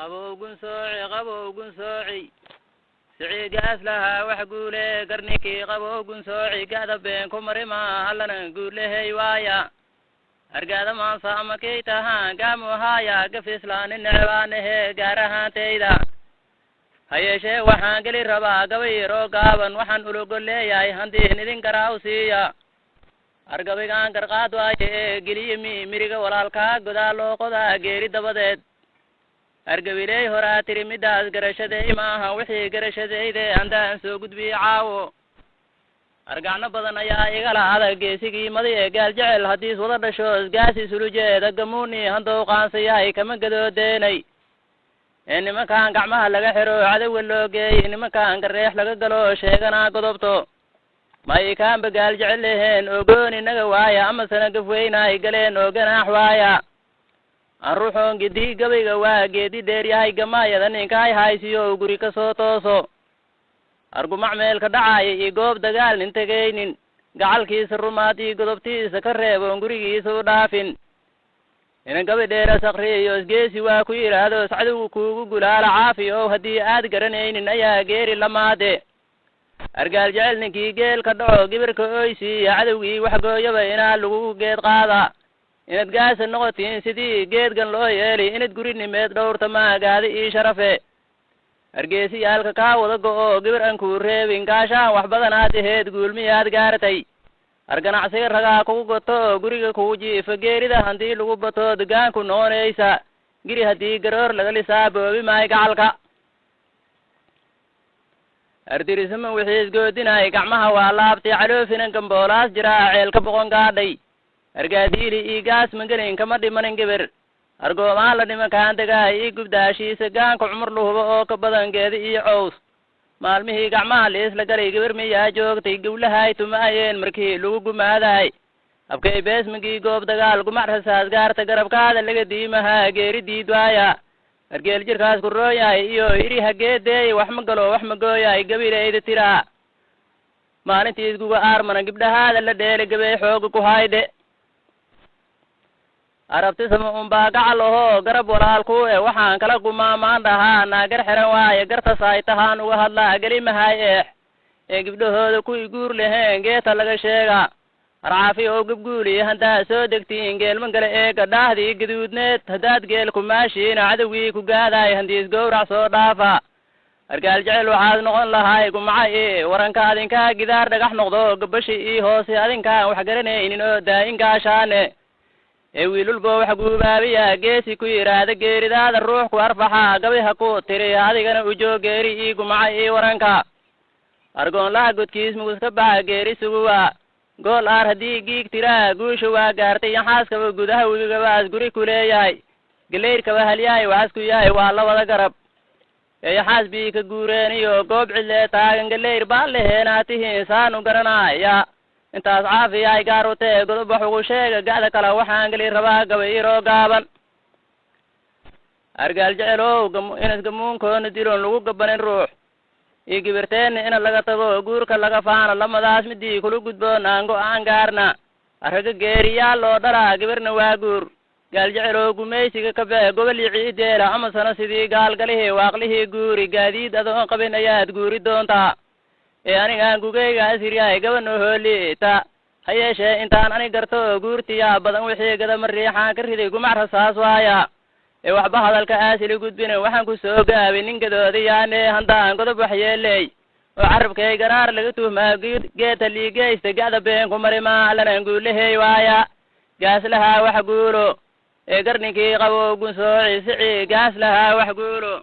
قبوقن سوعي سعيد أسلها وحقوله قرنكي قبوقن سوعي قاعدة بينكم مريما هلنا نقول له وايا أرقاد ما صامكيتها قاموا هايا قفصلان النعبانه قارها تيدا هيا شيء وحان قلي ربا قويرو قابا وحان قلو لي هندين إذن كراوسيا أرقبيقان قرقاد وايه قليمي مريق والالكا قدالو قدا قيري دبادت أرقبيلي هراتري مداز قرشدي ماها وحي قرشدي دي عندان سوقد بيعاو أرقعنا بدنا يا إيقالا هذا قيسيكي مضي قال جعل حديث وضر شوز قاسي سلوجي دقموني هندو قانسياي كما قدو ديني إنما كان قعمها لغا حرو عدو اللوغي إنما كان قريح لغا قلو شيغنا قضبتو ما كان بقال جعل لهن اوغوني نغوايا أما سنقفوينا إيقالين اوغنا حوايا الروحون قدي قبي قوا قدي ديري هاي قمايا دنينكاي هاي سيو قري كسو توسو أرجو معمل كدعاء يجوب دجال ننتجين جعل كيس الرماتي قضبتي سكره بونغري سودافين إن قبل دير سقري يوزجيس وكوير هذا سعدو كوجو جلال عافي أو هدي أدقرنين إن يا غير لما ده أرجال جعلني كي جيل كدعو جبر كويسي عدوي وحقو يبينا لو جيت قاضى إن تجاس النقطين سدي جيت قن لو يلي إن تقولني ميت دور تما قاعد شرفه أرجيسي يالك كاو دقو قبر أنكو ريبين كاشا وحبضنا تهيد قول مياد قارتي أرجنا عسير رقا كو قطو قريق كوجي فقيري ده هندي لغو بطو دقان كو نون ايسا قري هدي قرور لغلي سابو بما يقعالك أردي رسم وحيز قودنا يقعمها والابتي علوفين انكم بولاس جراعيل كبقون قادي أرقاديلي إيقاس منقلين كمدي منين قبر أرجو ما لدي مكان تجاهي قبداشي سجان كعمر له هو كبدن جدي عوس مالمه قعمة ليس لقري قبر ميا جوك تيجول هاي تماين مركي لوج ما داي أبكي بس مجي قب دجال قمر حساس قار تجرب كذا اللي قديمها غير دي دوايا أرجل جركاس كرويا إيو إيري هجيت داي وحمقلو وحمقويا قبيل إيد ترى ما نتيجة جوا أرمنا قبل هذا اللي داير قبل حوق كهايد arabti sama baa gacalaho garab walaalku waxaan kala gumamaan dhahaa naagar xiran waaye garta saaytahaan uga hadlaa gelimahay ee gabdhahooda ku guur leheen geeta laga sheega raafi oo gabguuli handaa soo degtiin geelman gale ee gadhahdii gaduudneed hadaad geel ku maashiin cadawii ku gaaday handiis gowrac soo dhaafa argaal jecel waxaad noqon lahay gumacay waranka adinka gidaar dhagax noqdo gabashi ii hoose adinka wax garanaynin oo daayin gaashaane wiilulbo wax guubaabiya geesi ku yiraahdo geeridaada ruux ku arfaxa gabiha ku tiri adigana u joog geeri ii gumacay ii waranka argoon laha godkiis muguska baxa geeri suguwa gool aar haddii giig tiraa guusha waa gaartay yaxaaskaba gudaha wigigabaas guri ku leeyahay galeyrkaba halyahay waxaas ku yahay waa la wada garab yaxaas bii ka guureeniyo goob cidlee taagan galeyr baa leheenaatihiin saan u garanaya intaas caafiya ay gaar u tahay godob wax ugu sheega gacda kale waxaan gali rabaa gabayro gaaban argaal jecelow inas gamuunkoona diloon lagu gabanin ruux iyo gibirteenna ina laga tago guurka laga faano lamadaas midii kula gudboon aan go-aan gaarna arraga geeriyaal loo dhalaa gibirna waa guur gaal jecelow gumaysiga ka bee gobolii ciideela ama sano sidii gaalgalihii waaqlihii guuri gaadiid adoon qabin ayaad guuri doontaa anigaan gugayga asiryahay gabano hooliita ha yeeshee intaan ani garto guurtiyaa badan wixii gadama riixaan ka riday gumac rasaas waaya waxba hadalka aasili gudbina waxaan ku soo gaabay nin gadoodiyaane handaan godob wax yeeley oo carabkay garaar laga tuhmaa geeta liigaysta gacda been ku mari maalanan guulahey waaya gaaslahaa wax guulo garninkii qabo gunsooci sici gaaslahaa wax guulo